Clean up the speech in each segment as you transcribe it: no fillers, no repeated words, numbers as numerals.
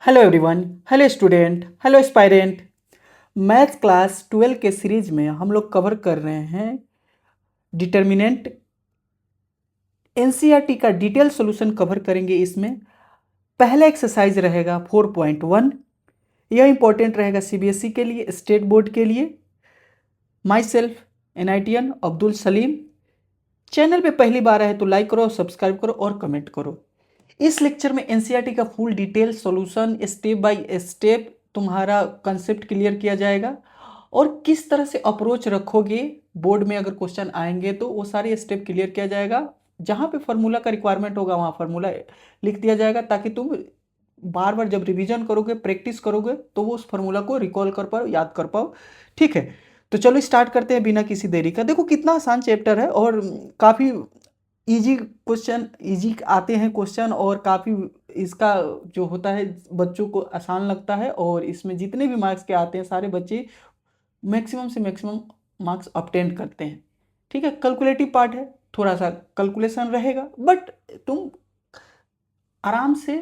Hello everyone, hello student, hello aspirant. Maths class 12 के series में हम लोग कवर कर रहे हैं डिटर्मिनेंट। एनसीईआरटी का डिटेल सॉल्यूशन कवर करेंगे। इसमें पहला एक्सरसाइज रहेगा 4.1। यह इंपॉर्टेंट रहेगा सीबीएसई के लिए, स्टेट बोर्ड के लिए। माई सेल्फ एनआईटीएन अब्दुल सलीम। चैनल पे पहली बार आए तो लाइक करो, सब्सक्राइब करो और कमेंट करो। इस लेक्चर में एनसीईआरटी का full detail solution step by step तुम्हारा कंसेप्ट क्लियर किया जाएगा और किस तरह से अप्रोच रखोगे बोर्ड में अगर क्वेश्चन आएंगे तो वो सारे स्टेप क्लियर किया जाएगा। जहाँ पे फार्मूला का रिक्वायरमेंट होगा वहाँ फार्मूला लिख दिया जाएगा ताकि तुम बार बार जब रिवीजन करोगे, प्रैक्टिस करोगे तो वो उस फार्मूला को रिकॉल कर पाओ, याद कर पाओ। ठीक है, तो चलो स्टार्ट करते हैं बिना किसी देरी का। देखो कितना आसान चैप्टर है और काफ़ी इजी क्वेश्चन, इजी आते हैं क्वेश्चन और काफ़ी इसका जो होता है बच्चों को आसान लगता है। और इसमें जितने भी मार्क्स के आते हैं सारे बच्चे मैक्सिमम से मैक्सिमम मार्क्स ऑब्टेन करते हैं। ठीक है, कैलकुलेटिव पार्ट है, थोड़ा सा कैलकुलेशन रहेगा बट तुम आराम से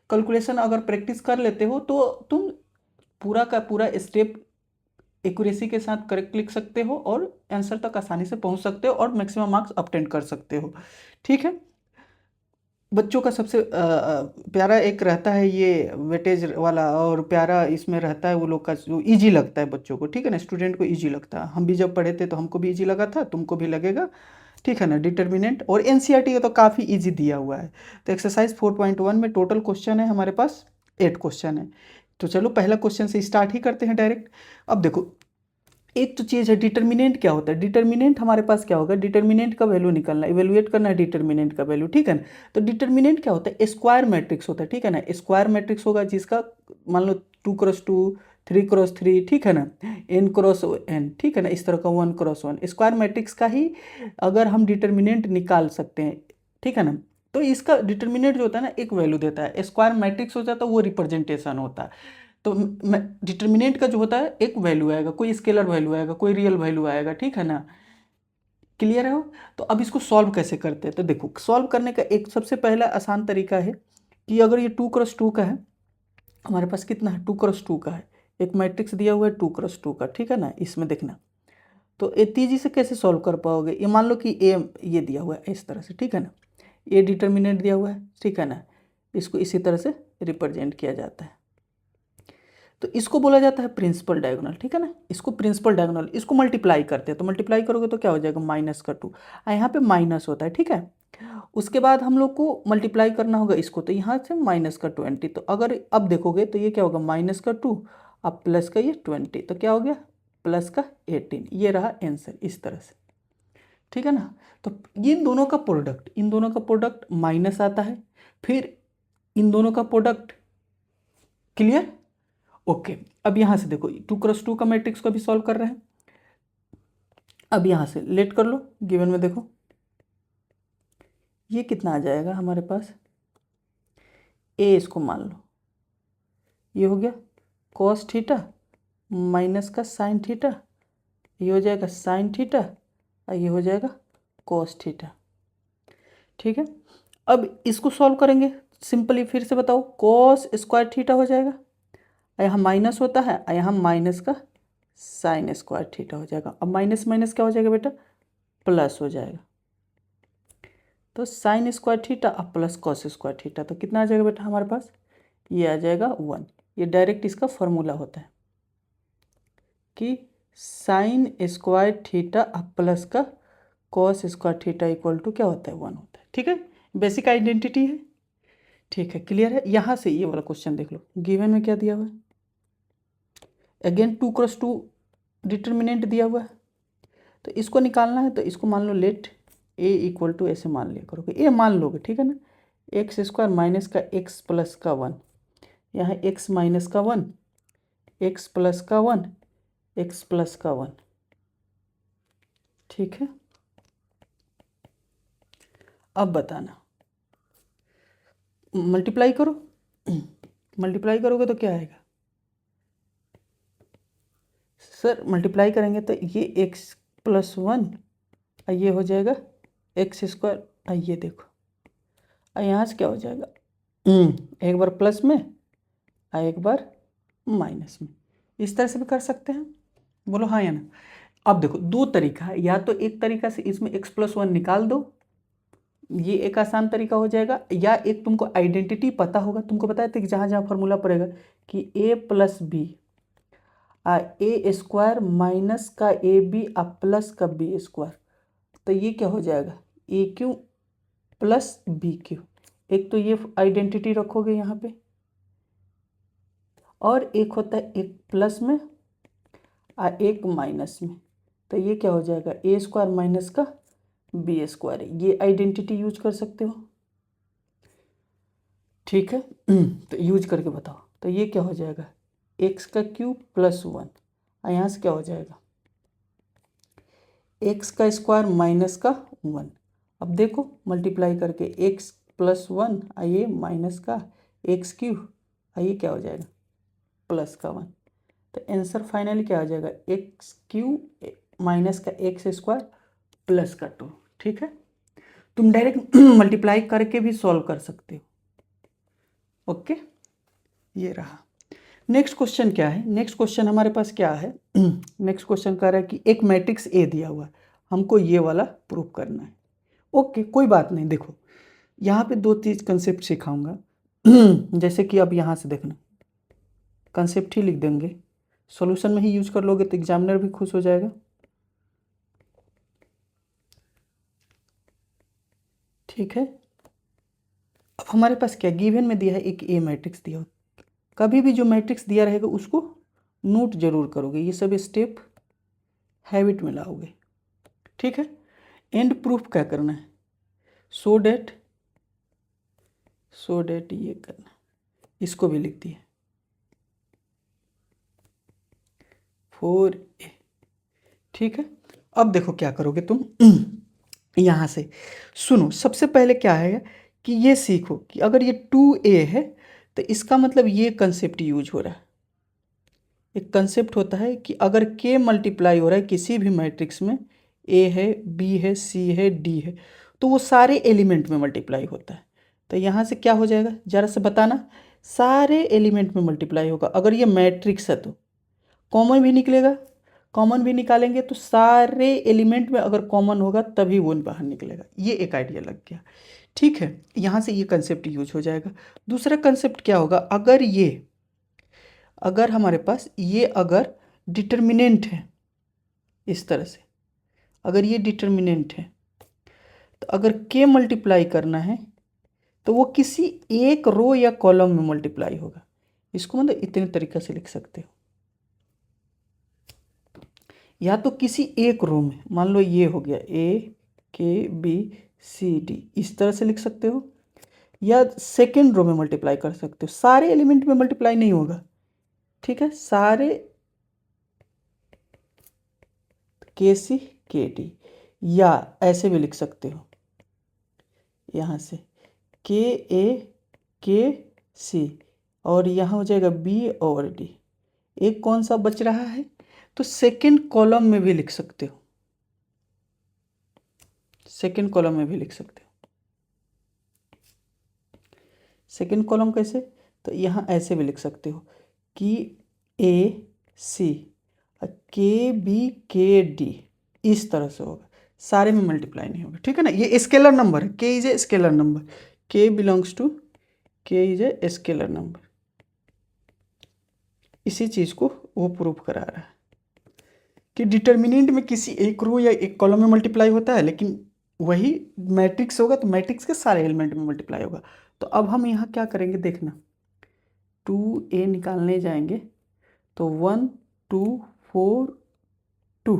कैलकुलेशन अगर प्रैक्टिस कर लेते हो तो तुम पूरा का पूरा स्टेप एक्यूरेसी के साथ करेक्ट लिख सकते हो और आंसर तक आसानी से पहुंच सकते हो और मैक्सिमम मार्क्स ऑब्टेन कर सकते हो। ठीक है, बच्चों का सबसे प्यारा एक रहता है ये वेटेज वाला, और प्यारा इसमें रहता है वो लोग का जो इजी लगता है बच्चों को। ठीक है ना, स्टूडेंट को इजी लगता है। हम भी जब पढ़े थे तो हमको भी इजी लगा था, तुमको भी लगेगा। ठीक है ना, डिटर्मिनेंट और एनसीईआरटी का तो काफ़ी इजी दिया हुआ है। तो एक्सरसाइज 4.1 में टोटल क्वेश्चन है हमारे पास 8 क्वेश्चन है। तो चलो पहला क्वेश्चन से स्टार्ट ही करते हैं डायरेक्ट। अब देखो, एक तो चीज़ है डिटर्मिनेंट क्या होता है। डिटर्मिनेंट हमारे पास क्या होगा, डिटर्मिनेंट का वैल्यू निकालना, इवेलुएट करना है डिटर्मिनेंट का वैल्यू। ठीक है ना, तो डिटर्मिनेंट क्या होता है, स्क्वायर मैट्रिक्स होता है। ठीक है ना, स्क्वायर मैट्रिक्स होगा जिसका मान लो 2x2, 3x3, ठीक है ना, n×n, ठीक है ना, इस तरह का 1×1 स्क्वायर मैट्रिक्स का ही अगर हम डिटर्मिनेंट निकाल सकते हैं। ठीक है ना, तो इसका डिटर्मिनेंट जो होता है ना एक वैल्यू देता है, स्क्वायर मैट्रिक्स हो जाता है वो रिप्रेजेंटेशन होता है। तो डिटर्मिनेंट का जो होता है एक वैल्यू आएगा, कोई स्केलर वैल्यू आएगा, कोई रियल वैल्यू आएगा। ठीक है ना, क्लियर है हो। तो अब इसको सॉल्व कैसे करते हैं, तो देखो सॉल्व करने का एक सबसे पहला आसान तरीका है कि अगर ये 2x2 का है, हमारे पास कितना है 2x2 का है, एक मैट्रिक्स दिया हुआ है 2x2 का। ठीक है ना, इसमें देखना तो ये तेजी से कैसे सॉल्व कर पाओगे। ये मान लो कि ए ये दिया हुआ है इस तरह से, ठीक है ना, ये डिटर्मिनेंट दिया हुआ है, ठीक है ना, इसको इसी तरह से रिप्रेजेंट किया जाता है। तो इसको बोला जाता है प्रिंसिपल डायगोनल। ठीक है ना, इसको प्रिंसिपल डायगोनल, इसको मल्टीप्लाई करते हैं तो मल्टीप्लाई करोगे तो क्या हो जाएगा -2। यहाँ पे माइनस होता है। ठीक है, उसके बाद हम लोग को मल्टीप्लाई करना होगा इसको, तो यहाँ से -20। तो अगर अब देखोगे तो ये क्या होगा -2 अब प्लस का ये 20, तो क्या हो गया +18। ये रहा आंसर इस तरह से। ठीक है ना, तो इन दोनों का प्रोडक्ट, इन दोनों का प्रोडक्ट माइनस आता है, फिर इन दोनों का प्रोडक्ट। Clear, okay. अब यहाँ से देखो 2x2 का मैट्रिक्स को भी सॉल्व कर रहे हैं। अब यहाँ से लेट कर लो, गिवन में देखो ये कितना आ जाएगा हमारे पास, ए इसको मान लो ये हो गया cos थीटा माइनस का sin थीटा, ये हो जाएगा sin थीटा और ये हो जाएगा cos थीटा। ठीक है, अब इसको सॉल्व करेंगे सिंपली, फिर से बताओ cos स्क्वायर थीटा हो जाएगा, यहाँ माइनस होता है और यहाँ माइनस का साइन स्क्वायर थीटा हो जाएगा। अब माइनस माइनस क्या हो जाएगा बेटा, प्लस हो जाएगा। तो साइन स्क्वायर थीटा अब प्लस कॉस स्क्वायर थीटा, तो कितना आ जाएगा बेटा हमारे पास, ये आ जाएगा 1। ये डायरेक्ट इसका फॉर्मूला होता है कि साइन स्क्वायर थीटा अब प्लस का cos square theta equal to क्या होता है 1 होता है। ठीक है, बेसिक आइडेंटिटी है। ठीक है, क्लियर है। यहाँ से ये वाला क्वेश्चन देख लो, गिवन में क्या दिया हुआ है, अगेन 2x2 डिटर्मिनेंट दिया हुआ है, तो इसको निकालना है। तो इसको मान लो लेट ए इक्वल टू ऐसे मान लिया करोगे, ए मान लोगे। ठीक है ना, x² माइनस का x प्लस का 1, यहाँ x माइनस का 1, x प्लस का 1, x प्लस का 1। ठीक है, अब बताना, मल्टीप्लाई करो मल्टीप्लाई करोगे तो क्या आएगा सर, मल्टीप्लाई करेंगे तो ये x प्लस 1 और ये हो जाएगा x² और ये देखो और यहाँ से क्या हो जाएगा एक बार प्लस में एक बार माइनस में। इस तरह से भी कर सकते हैं, बोलो हाँ या ना। अब देखो दो तरीका है, या तो एक तरीका से इसमें x+1 निकाल दो, ये एक आसान तरीका हो जाएगा, या एक तुमको आइडेंटिटी पता होगा, तुमको पता है कि जहाँ जहाँ फॉर्मूला पड़ेगा कि a+b ए स्क्वायर माइनस का ए बी प्लस का बी स्क्वायर, तो ये क्या हो जाएगा ए क्यू प्लस बी क्यू। एक तो ये आइडेंटिटी रखोगे यहाँ पे, और एक होता है एक प्लस में एक माइनस में, तो ये क्या हो जाएगा ए स्क्वायर माइनस का बी स्क्वायर। ये आइडेंटिटी यूज कर सकते हो, ठीक है। तो यूज करके बताओ, तो ये क्या हो जाएगा एक्स का क्यूब प्लस 1, और यहाँ से क्या हो जाएगा एक्स का स्क्वायर माइनस का 1। अब देखो मल्टीप्लाई करके x+1 आइए माइनस का एक्स क्यूब, आइए क्या हो जाएगा प्लस का 1। तो आंसर फाइनली क्या हो जाएगा एक्स क्यूब माइनस का एक्स स्क्वायर प्लस का 2। ठीक है, तुम डायरेक्ट मल्टीप्लाई करके भी सॉल्व कर सकते हो। ओके, ये रहा। नेक्स्ट क्वेश्चन क्या है, नेक्स्ट क्वेश्चन हमारे पास क्या है, नेक्स्ट क्वेश्चन कह रहा है कि एक मैट्रिक्स ए दिया हुआ है, हमको ये वाला प्रूव करना है। ओके, कोई बात नहीं। देखो यहाँ पे दो चीज़ कंसेप्ट सिखाऊंगा। जैसे कि अब यहाँ से देखना, कंसेप्ट ही लिख देंगे, सॉल्यूशन में ही यूज कर लोगे तो एग्जामिनर भी खुश हो जाएगा। ठीक है, अब हमारे पास क्या गिवन में दिया है, एक ए मैट्रिक्स दिया हो। कभी भी जो मैट्रिक्स दिया रहेगा उसको नोट जरूर करोगे, ये सब स्टेप हैबिट में लाओगे। ठीक है, एंड प्रूफ क्या करना है, सो डेट ये करना, इसको भी लिख दिए 4a। ठीक है, अब देखो क्या करोगे तुम। यहाँ से सुनो, सबसे पहले क्या है कि ये सीखो कि अगर ये 2a है तो इसका मतलब ये कंसेप्ट यूज हो रहा है। एक कंसेप्ट होता है कि अगर k मल्टीप्लाई हो रहा है किसी भी मैट्रिक्स में, a है b है c है d है, तो वो सारे एलिमेंट में मल्टीप्लाई होता है। तो यहाँ से क्या हो जाएगा जरा से बताना, सारे एलिमेंट में मल्टीप्लाई होगा। अगर ये मैट्रिक्स है तो कॉमन भी निकलेगा, कॉमन भी निकालेंगे तो सारे एलिमेंट में अगर कॉमन होगा तभी वो बाहर निकलेगा। ये एक आइडिया लग गया। ठीक है, यहाँ से ये कंसेप्ट यूज हो जाएगा। दूसरा कंसेप्ट क्या होगा, अगर हमारे पास ये अगर डिटर्मिनेंट है, इस तरह से अगर ये डिटर्मिनेंट है, तो अगर k मल्टीप्लाई करना है तो वो किसी एक रो या कॉलम में मल्टीप्लाई होगा। इसको मतलब इतने तरीके से लिख सकते हो, या तो किसी एक रो में, मान लो ये हो गया AKBCD, इस तरह से लिख सकते हो, या सेकेंड रो में मल्टीप्लाई कर सकते हो। सारे एलिमेंट में मल्टीप्लाई नहीं होगा, ठीक है, सारे KCKD, या ऐसे भी लिख सकते हो यहाँ से KAKC, और यहाँ हो जाएगा B और D। एक कौन सा बच रहा है, तो सेकेंड कॉलम में भी लिख सकते हो, सेकेंड कॉलम में भी लिख सकते हो। सेकेंड कॉलम कैसे, तो यहाँ ऐसे भी लिख सकते हो कि AC KBKD, इस तरह से होगा, सारे में मल्टीप्लाई नहीं होगा। ठीक है ना, ये स्केलर नंबर है, K is a scalar number, K belongs to K is a scalar number. इसी चीज़ को वो प्रूव करा रहा है कि डिटर्मिनेंट में किसी एक रो या एक कॉलम में मल्टीप्लाई होता है, लेकिन वही मैट्रिक्स होगा तो मैट्रिक्स के सारे एलिमेंट में मल्टीप्लाई होगा। तो अब हम यहाँ क्या करेंगे देखना, 2a निकालने जाएंगे तो 1 2 4 2।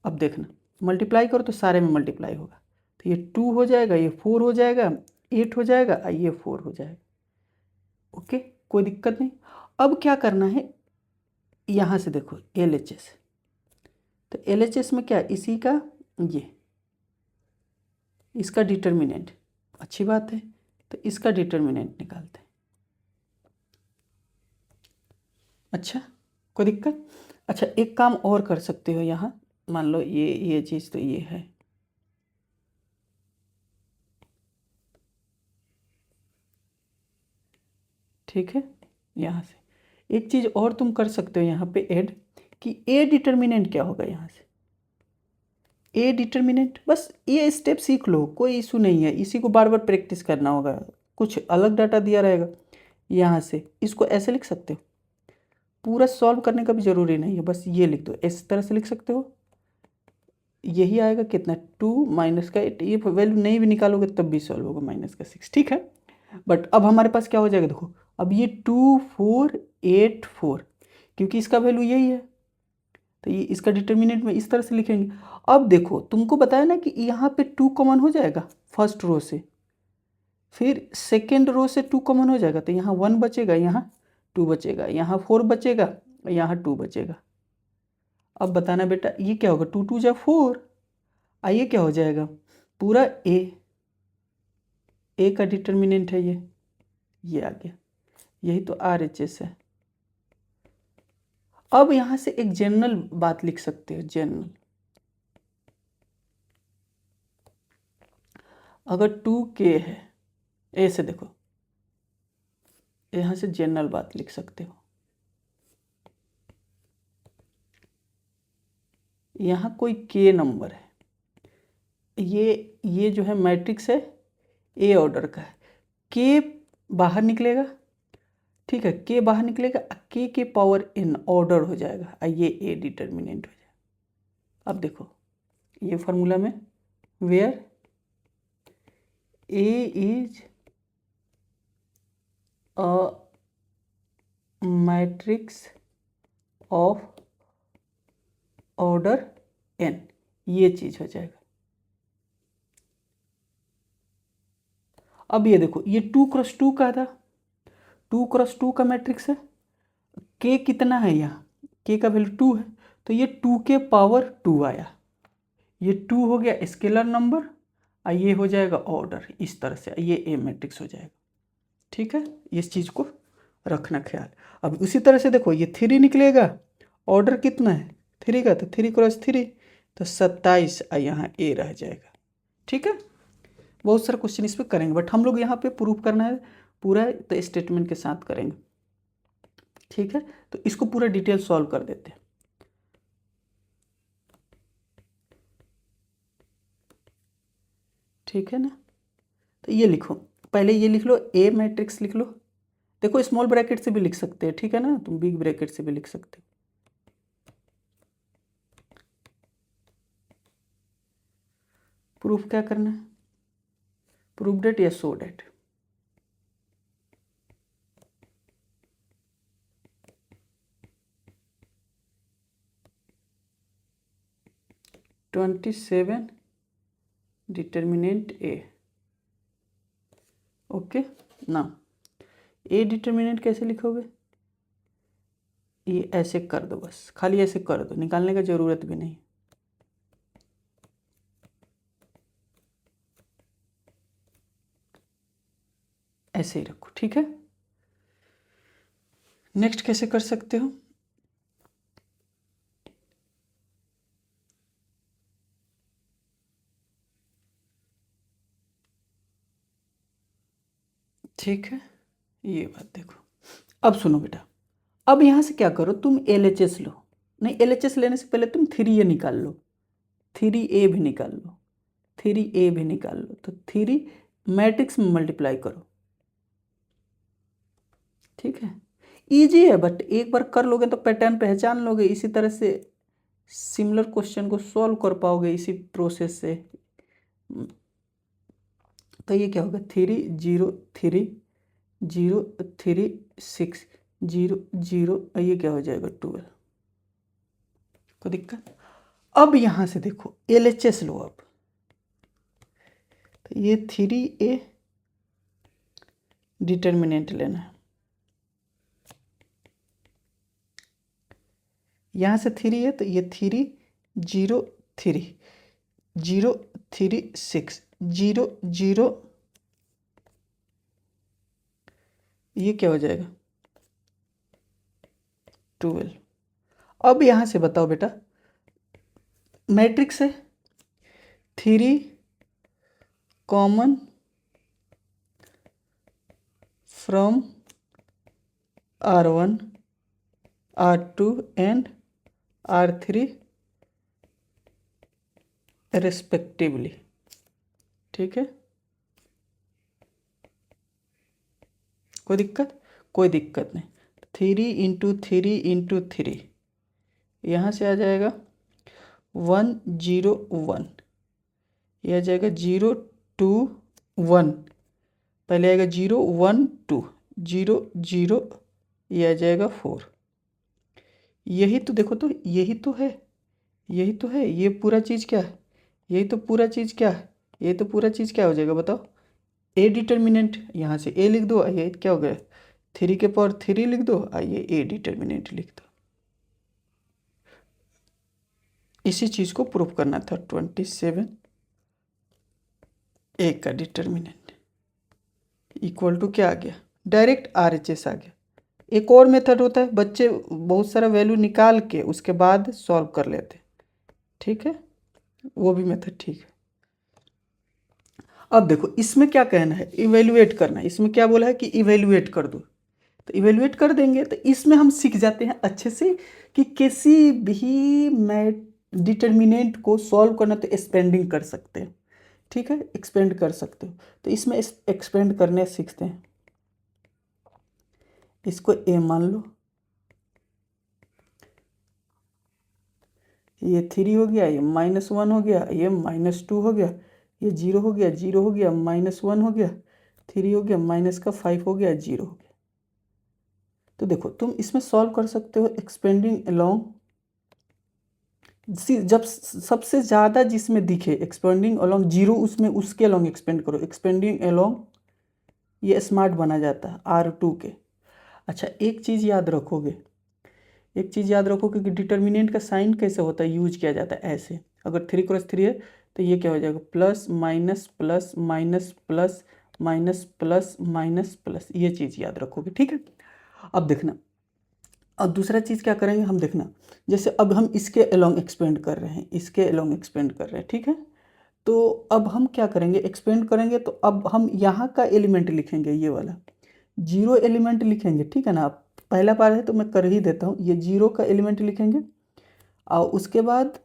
अब देखना मल्टीप्लाई करो तो सारे में मल्टीप्लाई होगा, तो ये 2 हो जाएगा, ये 4 हो जाएगा, 8 हो जाएगा, ये 4 हो जाएगा। ओके, कोई दिक्कत नहीं। अब क्या करना है, यहाँ से देखो LHS, तो LHS में क्या, इसी का ये इसका डिटर्मिनेंट, अच्छी बात है, तो इसका डिटर्मिनेंट निकालते हैं। अच्छा, कोई दिक्कत। अच्छा, एक काम और कर सकते हो, यहाँ मान लो ये चीज़ तो ये है, ठीक है, यहाँ से एक चीज़ और तुम कर सकते हो यहाँ पे ऐड, कि ए डिटर्मिनेंट क्या होगा यहाँ से। ए डिटर्मिनेंट, बस ये स्टेप सीख लो, कोई इशू नहीं है, इसी को बार बार प्रैक्टिस करना होगा। कुछ अलग डाटा दिया रहेगा यहाँ से, इसको ऐसे लिख सकते हो, पूरा सॉल्व करने का भी ज़रूरी नहीं है, बस ये लिख दो, इस तरह से लिख सकते हो। यही आएगा कितना, 2 माइनस का 8, ये वैल्यू नहीं भी निकालोगे तब भी सॉल्व होगा, माइनस का 6, ठीक है। बट अब हमारे पास क्या हो जाएगा, देखो अब ये 2 4 8 4, क्योंकि इसका वैल्यू यही है तो ये इसका डिटर्मिनेंट में इस तरह से लिखेंगे। अब देखो तुमको बताया ना कि यहाँ पे 2 कॉमन हो जाएगा फर्स्ट रो से, फिर सेकेंड रो से 2 कॉमन हो जाएगा, तो यहाँ 1 बचेगा, यहाँ 2 बचेगा, यहाँ 4 बचेगा, यहाँ 2 बचेगा। अब बताना बेटा ये क्या होगा, 2 2 जा 4, आइए क्या हो जाएगा, पूरा ए का डिटर्मिनेंट है ये आ गया, यही तो RHS है। अब यहाँ से एक जनरल बात लिख सकते हो, जनरल, अगर 2K है, ऐसे देखो यहाँ से जनरल बात लिख सकते हो, यहाँ कोई K नंबर है, ये जो है मैट्रिक्स है ए ऑर्डर का है, K बाहर निकलेगा, ठीक है, K बाहर निकलेगा, K के पावर n ऑर्डर हो जाएगा, ये ए डिटर्मिनेंट हो जाएगा। अब देखो ये फार्मूला में where A is a matrix of order n, ये चीज हो जाएगा। अब ये देखो ये 2 क्रॉस 2 का था, 2 क्रॉस 2 का मैट्रिक्स है, K कितना है, यहाँ K का वैल्यू 2 है, तो ये 2 के पावर 2 आया, ये 2 हो गया स्केलर नंबर, और ये हो जाएगा ऑर्डर, इस तरह से ये ए मैट्रिक्स हो जाएगा, ठीक है, इस चीज़ को रखना ख्याल। अब उसी तरह से देखो ये 3 निकलेगा, ऑर्डर कितना है 3 का, तो 3 क्रॉस 3 तो 27, यहाँ ए रह जाएगा, ठीक है। बहुत सारे क्वेश्चन इस पर करेंगे, बट हम लोग यहाँ पे प्रूफ करना है पूरा, तो स्टेटमेंट के साथ करेंगे, ठीक है। तो इसको पूरा डिटेल सॉल्व कर देते हैं, ठीक है ना। तो ये लिखो, पहले ये लिख लो, ए मैट्रिक्स लिख लो, देखो स्मॉल ब्रैकेट से भी लिख सकते हैं, ठीक है ना, तुम बिग ब्रैकेट से भी लिख सकते हो। प्रूफ क्या करना है, proof that or show that, (27) determinant A, okay ना। ए डिटर्मिनेंट कैसे लिखोगे, ये ऐसे कर दो, बस खाली ऐसे कर दो, निकालने का जरूरत भी नहीं, ऐसे ही रखो, ठीक है। नेक्स्ट कैसे कर सकते हो, ठीक है, ये बात देखो। अब सुनो बेटा, अब यहाँ से क्या करो, तुम LHS लो, नहीं LHS लेने से पहले तुम 3A निकाल लो, 3A भी निकाल लो, 3A भी निकाल लो, तो 3 मैट्रिक्स में मल्टीप्लाई करो, ठीक है। इजी है, बट एक बार कर लोगे तो पैटर्न पहचान लोगे, इसी तरह से सिमिलर क्वेश्चन को सॉल्व कर पाओगे इसी प्रोसेस से। तो ये क्या होगा, 3 0 3 0 3 6 0 0, ये क्या हो जाएगा 12, कोई दिक्कत। अब यहाँ से देखो LHS लो, अब तो ये 3A डिटर्मिनेंट लेना है, यहाँ से 3 है तो ये 3 0 3 0 3 6 0 0, ये क्या हो जाएगा 12। अब यहाँ से बताओ बेटा, मैट्रिक्स है 3 common from R1, R2 and R3 respectively. ठीक है, कोई दिक्कत? कोई दिक्कत नहीं। 3 × 3 × 3 यहाँ से आ जाएगा 101, ये आ जाएगा 021, पहले आएगा 012, 0 ये आ जाएगा 4। यही तो देखो, तो यही तो है, यही तो है, ये पूरा चीज़ क्या है, यही तो पूरा चीज़ क्या है, ये तो पूरा चीज़ क्या हो जाएगा बताओ? ए डिटर्मिनेंट। यहाँ से ए लिख दो, आइए क्या हो गया, 3 लिख दो, आइए ए डिटर्मिनेंट लिख दो। इसी चीज़ को प्रूफ करना था। 27 ए का डिटर्मिनेंट इक्वल टू क्या आ गया, डायरेक्ट RHS आ गया। एक और मेथड होता है, बच्चे बहुत सारा वैल्यू निकाल के उसके बाद सॉल्व कर लेते, ठीक है, वो भी मेथड ठीक है। अब देखो इसमें क्या कहना है, इवेल्युएट करना है। इसमें क्या बोला है कि इवेल्युएट कर दो, तो इवेल्युएट कर देंगे। तो इसमें हम सीख जाते हैं अच्छे से कि किसी भी मैथ डिटर्मिनेंट को सॉल्व करना तो एक्सपेंडिंग कर सकते हैं, ठीक है, एक्सपेंड कर सकते हो। तो इसमें एक्सपेंड करने सीखते हैं। इसको ए मान लो, ये 3 हो गया, ये -1 हो गया, ये -2 हो गया, ये 0 हो गया, 0 हो गया, -1 हो गया, 3 हो गया, -5 हो गया, 0 हो गया। तो देखो तुम इसमें सॉल्व कर सकते हो एक्सपेंडिंग अलोंग, जब सबसे ज़्यादा जिसमें दिखे एक्सपेंडिंग अलोंग 0, उसमें उसके अलोंग एक्सपेंड करो। एक्सपेंडिंग अलोंग ये स्मार्ट बना जाता है R2 के। अच्छा एक चीज़ याद रखोगे, एक चीज़ याद रखोगे कि डिटर्मिनेंट का साइन कैसे होता है, यूज किया जाता है ऐसे। अगर 3 × 3 है तो ये क्या हो जाएगा, plus minus plus minus plus minus plus minus plus, ये चीज़ याद रखोगे, ठीक है। अब देखना, अब दूसरा चीज़ क्या करेंगे हम, देखना जैसे अब हम इसके अलोंग एक्सपेंड कर रहे हैं, इसके अलोंग एक्सपेंड कर रहे हैं, ठीक है। तो अब हम क्या करेंगे, एक्सपेंड करेंगे तो अब हम यहाँ का एलिमेंट लिखेंगे, ये वाला 0 एलिमेंट लिखेंगे, ठीक है ना। अब पहला पार्ट है तो मैं कर ही देता हूँ, ये 0 का एलिमेंट लिखेंगे और उसके बाद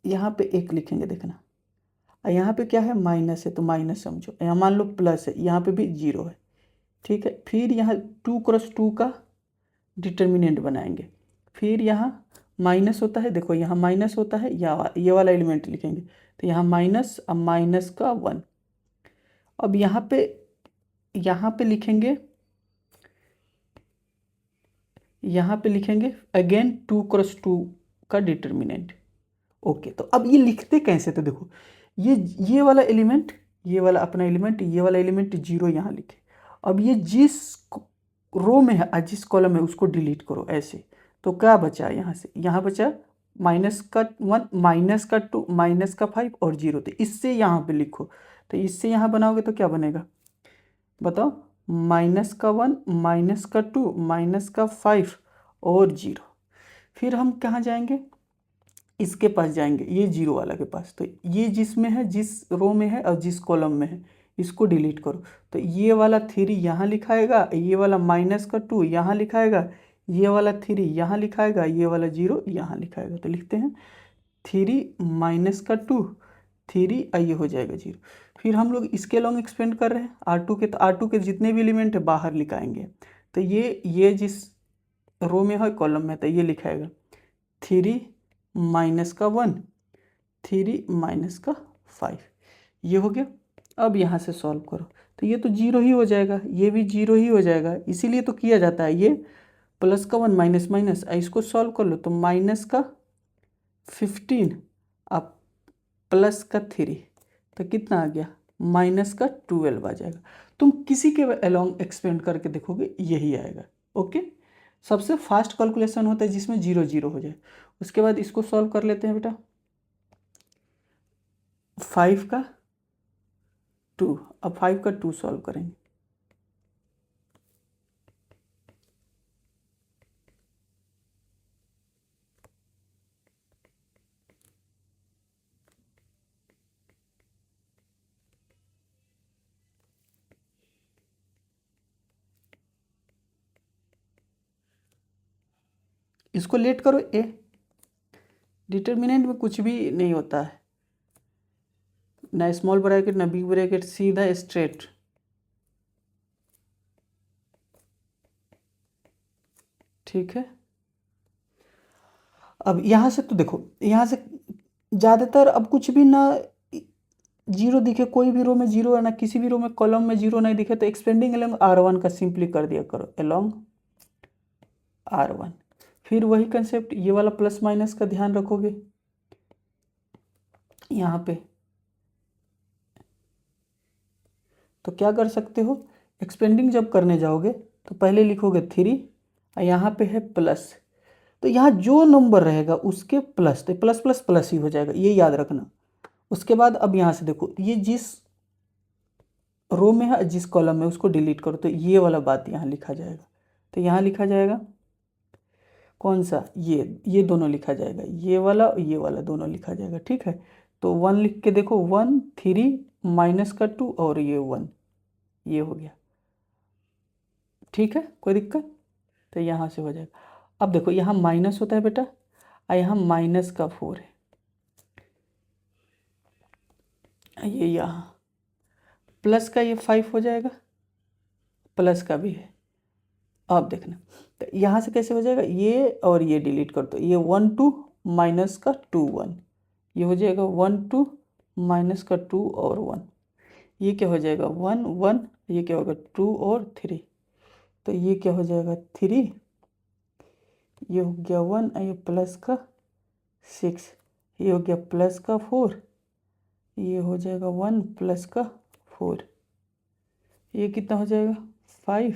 यहाँ पे 1 लिखेंगे, देखना। और यहाँ पे क्या है, माइनस है तो माइनस समझो, यहाँ मान लो प्लस है, यहाँ पे भी 0 है, ठीक है। फिर यहाँ 2 × 2 का डिटर्मिनेंट बनाएंगे, फिर यहाँ माइनस होता है, देखो यहाँ माइनस होता है, या ये वाला एलिमेंट लिखेंगे, तो यहाँ माइनस, अब माइनस का 1। अब यहाँ पे लिखेंगे, यहाँ पे लिखेंगे अगेन 2 × 2 का डिटर्मिनेंट। ओके, तो अब ये लिखते कैसे, तो देखो ये वाला एलिमेंट, ये वाला अपना एलिमेंट, ये वाला एलिमेंट 0 यहाँ लिखे। अब ये जिस रो में है, जिस कॉलम में, उसको डिलीट करो ऐसे। तो क्या बचा यहाँ से, यहाँ बचा -1, -2, -5 और 0। तो इससे यहाँ पे लिखो, तो इससे यहाँ बनाओगे तो क्या बनेगा बताओ, -1, -2, -5 और 0। फिर हम कहाँ जाएंगे, इसके पास जाएंगे, ये 0 वाला के पास। तो ये जिसमें है, जिस रो में है और जिस कॉलम में है, इसको डिलीट करो। तो ये वाला 3 यहाँ लिखाएगा, ये वाला -2 यहाँ लिखाएगा, ये वाला 3 यहाँ लिखाएगा, ये वाला 0 यहाँ लिखाएगा। तो लिखते हैं 3 -2, 3 ये हो जाएगा 0। फिर हम लोग इसके लॉन्ग एक्सपेंड कर रहे हैं R2 के, तो R2 के जितने भी एलिमेंट है बाहर लिखाएंगे। तो ये जिस रो में है, कॉलम में, तो ये लिखाएगा 3 -1, 3 -5, ये हो गया। अब यहाँ से सॉल्व करो, तो ये तो 0 ही हो जाएगा, ये भी 0 ही हो जाएगा, इसीलिए तो किया जाता है। ये प्लस का 1 माइनस माइनस, इसको सॉल्व कर लो तो -15 अब प्लस का 3, तो कितना आ गया, -12 आ जाएगा। तुम किसी के अलोंग एक्सपेंड करके देखोगे यही आएगा। ओके, सबसे फास्ट कैलकुलेशन होता है जिसमें 0 0 हो जाए। उसके बाद इसको सॉल्व कर लेते हैं बेटा, 5 का 2, अब 5 का 2 सॉल्व करेंगे। इसको लेट करो ए, डिटर्मिनेंट में कुछ भी नहीं होता है, ना स्मॉल ब्रैकेट ना बिग ब्रैकेट, सीधा स्ट्रेट। ठीक है, अब यहाँ से तो देखो, यहाँ से ज़्यादातर अब कुछ भी ना जीरो दिखे, कोई भी रो में जीरो है ना, किसी भी रो में कॉलम में जीरो नहीं दिखे, तो एक्सपेंडिंग अलोंग R1 का सिंपली कर दिया करो, अलोंग R1। फिर वही कंसेप्ट, ये वाला प्लस माइनस का ध्यान रखोगे यहाँ पे, तो क्या कर सकते हो, एक्सपेंडिंग जब करने जाओगे तो पहले लिखोगे 3 और यहाँ पे है प्लस, तो यहाँ जो नंबर रहेगा उसके प्लस, तो प्लस प्लस प्लस ही हो जाएगा, ये याद रखना। उसके बाद अब यहाँ से देखो, ये जिस रो में है जिस कॉलम में, उसको डिलीट करो, तो ये वाला बात यहाँ लिखा जाएगा। तो यहाँ लिखा जाएगा कौन सा, ये दोनों लिखा जाएगा, ये वाला और ये वाला दोनों लिखा जाएगा। ठीक है, तो 1 लिख के देखो, 1 3 माइनस का 2 और ये 1, ये हो गया। ठीक है, कोई दिक्कत, तो यहाँ से हो जाएगा। अब देखो यहाँ माइनस होता है बेटा, और यहाँ माइनस का 4 है, ये यहाँ प्लस का ये 5 हो जाएगा, प्लस का भी है। अब देखना, तो यहाँ से कैसे हो जाएगा, ये और ये डिलीट कर दो, ये 1 2 माइनस का 2 1, ये हो जाएगा 1 2 माइनस का 2 और 1, ये क्या हो जाएगा 1 1, ये क्या होगा 2 और 3, तो ये क्या हो जाएगा 3, ये हो गया 1, ये प्लस का 6, ये हो गया प्लस का 4, ये हो जाएगा 1 प्लस का 4, ये कितना हो जाएगा 5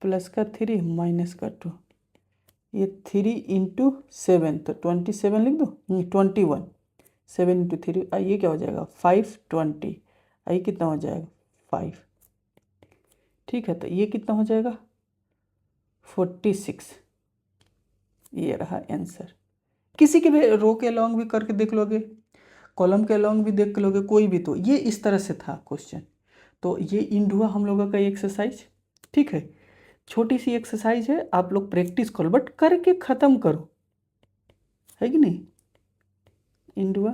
प्लस का 3 माइनस का 2, ये 3 इंटू 7, तो 27 लिख दो, 21, 7 इंटू 3, ये क्या हो जाएगा 520, ये कितना हो जाएगा 5। ठीक है, तो ये कितना हो जाएगा 46, ये रहा आंसर। किसी के भी रो के अलॉन्ग भी करके देख लोगे, कॉलम के अलॉन्ग भी देख लोगे, कोई भी, तो ये इस तरह से था क्वेश्चन। तो ये इंड हुआ हम लोगों का एक्सरसाइज। ठीक है, छोटी सी एक्सरसाइज है, आप लोग प्रैक्टिस करो, बट करके ख़त्म करो, है कि नहीं, इंड हुआ।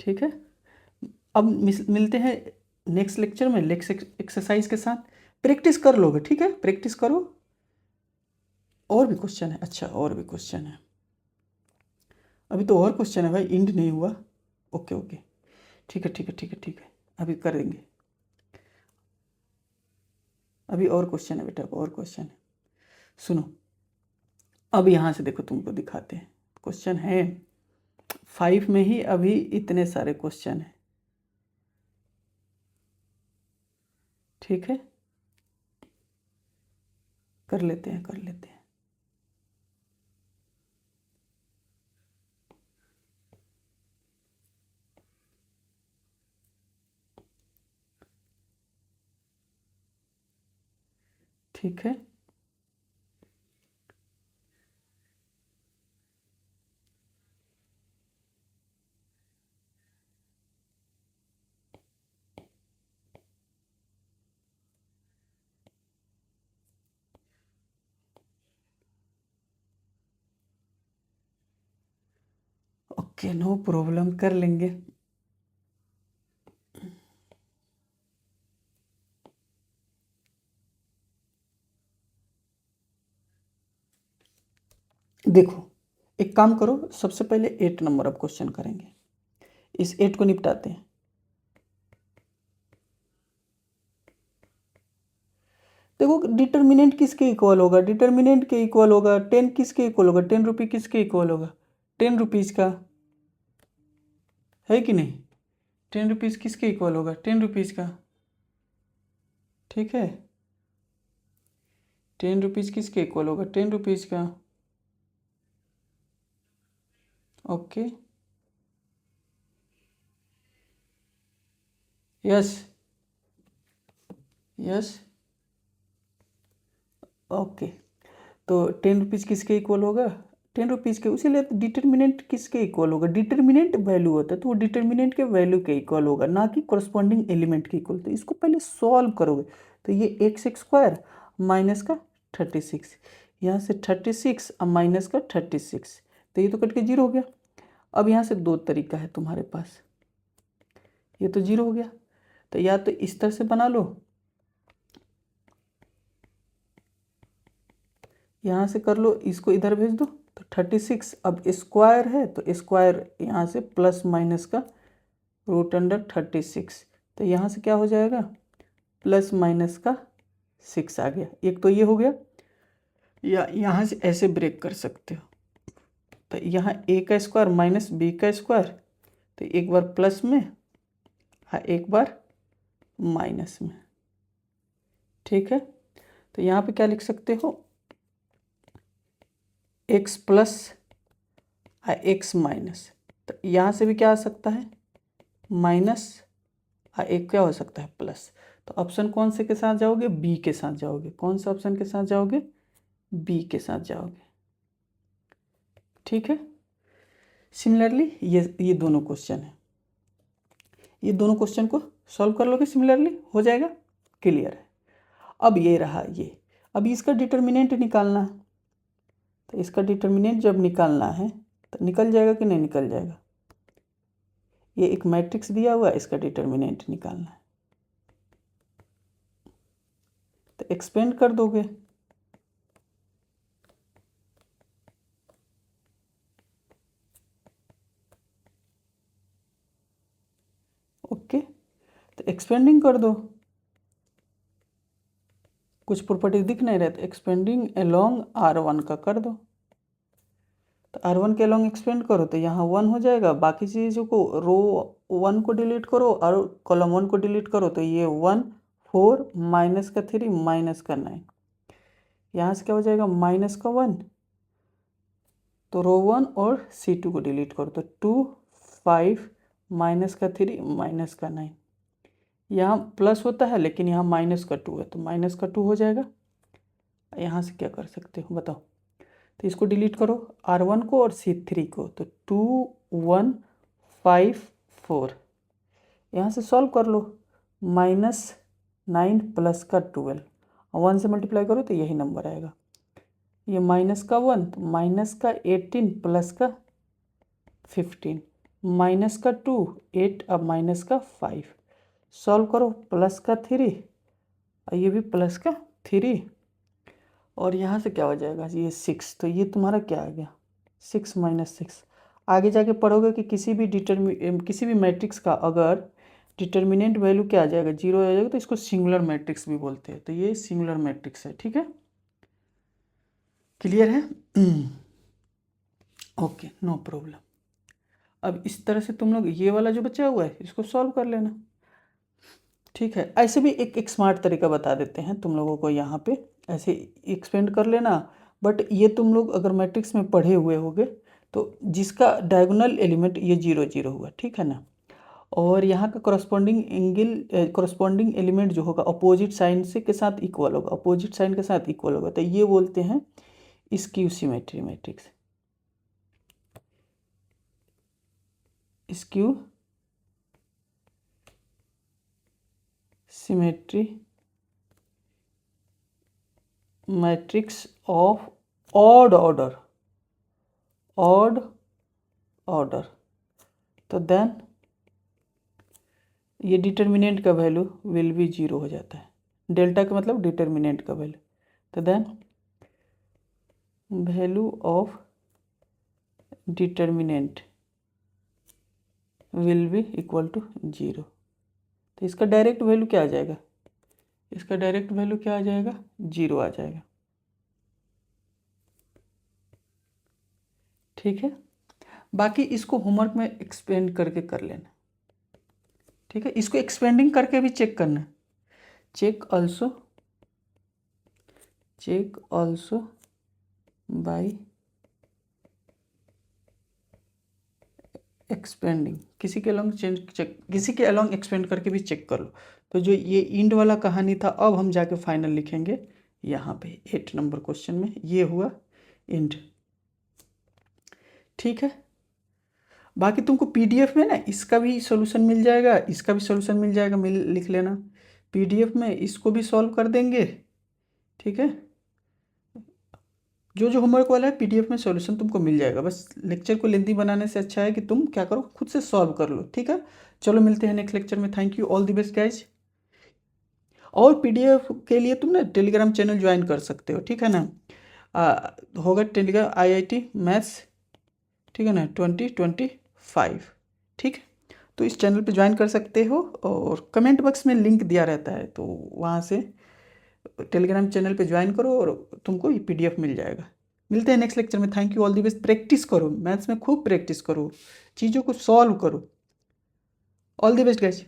ठीक है, अब मिलते हैं नेक्स्ट लेक्चर में नेक्स्ट एक्सरसाइज के साथ। प्रैक्टिस कर लोगे, ठीक है, प्रैक्टिस करो। और भी क्वेश्चन है, अच्छा और भी क्वेश्चन है, अभी तो और क्वेश्चन है भाई, इंड नहीं हुआ। ओके ओके, ठीक है ठीक है ठीक है ठीक है, अभी कर देंगे, अभी और क्वेश्चन है बेटा, और क्वेश्चन है, सुनो। अब यहाँ से देखो, तुमको दिखाते हैं क्वेश्चन है 5 में ही अभी इतने सारे क्वेश्चन हैं। ठीक है, कर लेते हैं कर लेते हैं। ठीक है, ओके, नो प्रॉब्लम, कर लेंगे। देखो, एक काम करो, सबसे पहले 8 नंबर अब क्वेश्चन करेंगे, इस 8 को निपटाते हैं। देखो, डिटर्मिनेंट किसके इक्वल होगा, डिटर्मिनेंट के इक्वल होगा 10, किसके इक्वल होगा 10 रुपये, किसके इक्वल होगा 10 रुपीज़ का, है कि नहीं, 10 रुपीज़ किसके इक्वल होगा 10 रुपीज़ का। ठीक है, 10 रुपीज़ किसके इक्वल होगा 10 रुपीज़ का। ओके, यस यस, ओके, तो 10 रुपीज़ किसके इक्वल होगा 10 रुपीज़ के, उसीलिए डिटर्मिनेंट किसके इक्वल होगा, डिटर्मिनेंट वैल्यू होता है, तो वो डिटर्मिनेंट के वैल्यू के इक्वल होगा, ना कि कॉरस्पॉन्डिंग एलिमेंट के इक्वल। तो इसको पहले सॉल्व करोगे, तो ये x² माइनस का 36, यहाँ से 36 अब माइनस का 36, तो ये तो कट के 0 हो गया। अब यहाँ से दो तरीका है तुम्हारे पास, ये तो 0 हो गया, तो या तो इस तरह से बना लो, यहाँ से कर लो, इसको इधर भेज दो, तो 36 अब स्क्वायर है तो स्क्वायर यहाँ से प्लस माइनस का रूट अंडर 36, तो यहाँ से क्या हो जाएगा प्लस माइनस का 6 आ गया। एक तो ये हो गया, या यहाँ से ऐसे ब्रेक कर सकते हो, तो यहाँ a का स्क्वायर माइनस b का स्क्वायर, तो एक बार प्लस में हाँ एक बार माइनस में, ठीक है। तो यहाँ पे क्या लिख सकते हो, x प्लस x माइनस, तो यहाँ से भी क्या आ सकता है माइनस एक क्या हो सकता है प्लस, तो ऑप्शन कौन से के साथ जाओगे, बी के साथ जाओगे। कौन सा ऑप्शन के साथ जाओगे, बी के साथ जाओगे, ठीक है। सिमिलरली ये दोनों क्वेश्चन है, ये दोनों क्वेश्चन को सॉल्व कर लोगे, सिमिलरली हो जाएगा, क्लियर है। अब ये रहा ये, अब इसका डिटर्मिनेंट निकालना है, तो इसका डिटर्मिनेंट जब निकालना है तो निकल जाएगा कि नहीं निकल जाएगा, ये एक मैट्रिक्स दिया हुआ है, इसका डिटर्मिनेंट निकालना है, तो एक्सपेंड कर दोगे, ओके, तो एक्सपेंडिंग कर दो, कुछ प्रॉपर्टी दिख नहीं रहे, तो एक्सपेंडिंग अलोंग R1 का कर दो, तो R1 के अलोंग एक्सपेंड करो तो यहाँ 1 हो जाएगा, बाकी चीज़ों को रो 1 को डिलीट करो और कॉलम 1 को डिलीट करो, तो ये 1 4 माइनस का 3 माइनस का 9, यहाँ से क्या हो जाएगा माइनस का 1, तो रो 1 और C2 को डिलीट करो, तो 2 5 माइनस का 3 माइनस का 9, यहाँ प्लस होता है लेकिन यहाँ माइनस का 2 है, तो माइनस का 2 हो जाएगा। यहाँ से क्या कर सकते हो बताओ, तो इसको डिलीट करो R1 को और C3 को, तो 2 1 5 4, यहाँ से सॉल्व कर लो, -9 प्लस का 12, 1 से मल्टीप्लाई करो तो यही नंबर आएगा, ये माइनस का 1 तो माइनस का 18 प्लस का 15, माइनस का 2 8 अब माइनस का 5, सॉल्व करो प्लस का 3 और ये भी प्लस का 3, और यहाँ से क्या हो जाएगा ये 6, तो ये तुम्हारा क्या आ गया 6 माइनस 6। आगे जाके पढ़ोगे कि किसी भी मैट्रिक्स का अगर डिटर्मिनेंट वैल्यू क्या आ जाएगा 0 आ जाएगा, तो इसको सिंगुलर मैट्रिक्स भी बोलते हैं, तो ये सिंगुलर मैट्रिक्स है, ठीक है, क्लियर है। Okay no problem. अब इस तरह से तुम लोग ये वाला जो बचा हुआ है इसको सॉल्व कर लेना, ठीक है। ऐसे भी एक स्मार्ट तरीका बता देते हैं तुम लोगों को, यहाँ पे ऐसे एक्सपेंड कर लेना, बट ये तुम लोग अगर मैट्रिक्स में पढ़े हुए होगे तो जिसका डायगोनल एलिमेंट ये 0 0 हुआ, ठीक है ना, और यहाँ का करस्पॉन्डिंग एलिमेंट जो होगा अपोजिट साइन से के साथ इक्वल होगा, अपोजिट साइन के साथ इक्वल होगा, तो ये बोलते हैं skew symmetry matrix, skew symmetry matrix of odd order, तो देन ये डिटर्मिनेंट का वैल्यू विल बी 0 हो जाता है, डेल्टा का मतलब डिटर्मिनेंट का वैल्यू, तो then value of determinant will be equal to 0, तो इसका डायरेक्ट वैल्यू क्या आ जाएगा, इसका डायरेक्ट वैल्यू क्या आ जाएगा 0 आ जाएगा, ठीक है। बाकी इसको होमवर्क में एक्सपेंड करके कर लेना, ठीक है, इसको एक्सपेंडिंग करके भी चेक करना, चेक ऑल्सो बाय एक्सपेंडिंग, किसी के अलोंग एक्सपेंड करके भी चेक कर लो। तो जो ये इंड वाला कहानी था, अब हम जाके फाइनल लिखेंगे यहाँ पे 8 नंबर क्वेश्चन में, ये हुआ इंड, ठीक है। बाकी तुमको PDF में ना इसका भी सॉल्यूशन मिल जाएगा, इसका भी सॉल्यूशन मिल जाएगा, लिख लेना PDF में, इसको भी सॉल्व कर देंगे, ठीक है। जो जो होमवर्क वाला है पीडीएफ में सॉल्यूशन तुमको मिल जाएगा। बस लेक्चर को लेंथी बनाने से अच्छा है कि तुम क्या करो, खुद से सॉल्व कर लो। ठीक है, चलो मिलते हैं नेक्स्ट लेक्चर में। Thank you, all the best guys. और पीडीएफ के लिए तुम ना टेलीग्राम चैनल ज्वाइन कर सकते हो, ठीक है ना। होगा टेलीग्राम IIT मैथ्स, ठीक है ना, 2025। ठीक है, तो इस चैनल पे ज्वाइन कर सकते हो और कमेंट बॉक्स में लिंक दिया रहता है, तो वहाँ से टेलीग्राम चैनल पे ज्वाइन करो और तुमको ये PDF मिल जाएगा। मिलते हैं नेक्स्ट लेक्चर में। Thank you, all the best. Practice करो, मैथ्स में खूब प्रैक्टिस करो, चीज़ों को सॉल्व करो। All the best guys.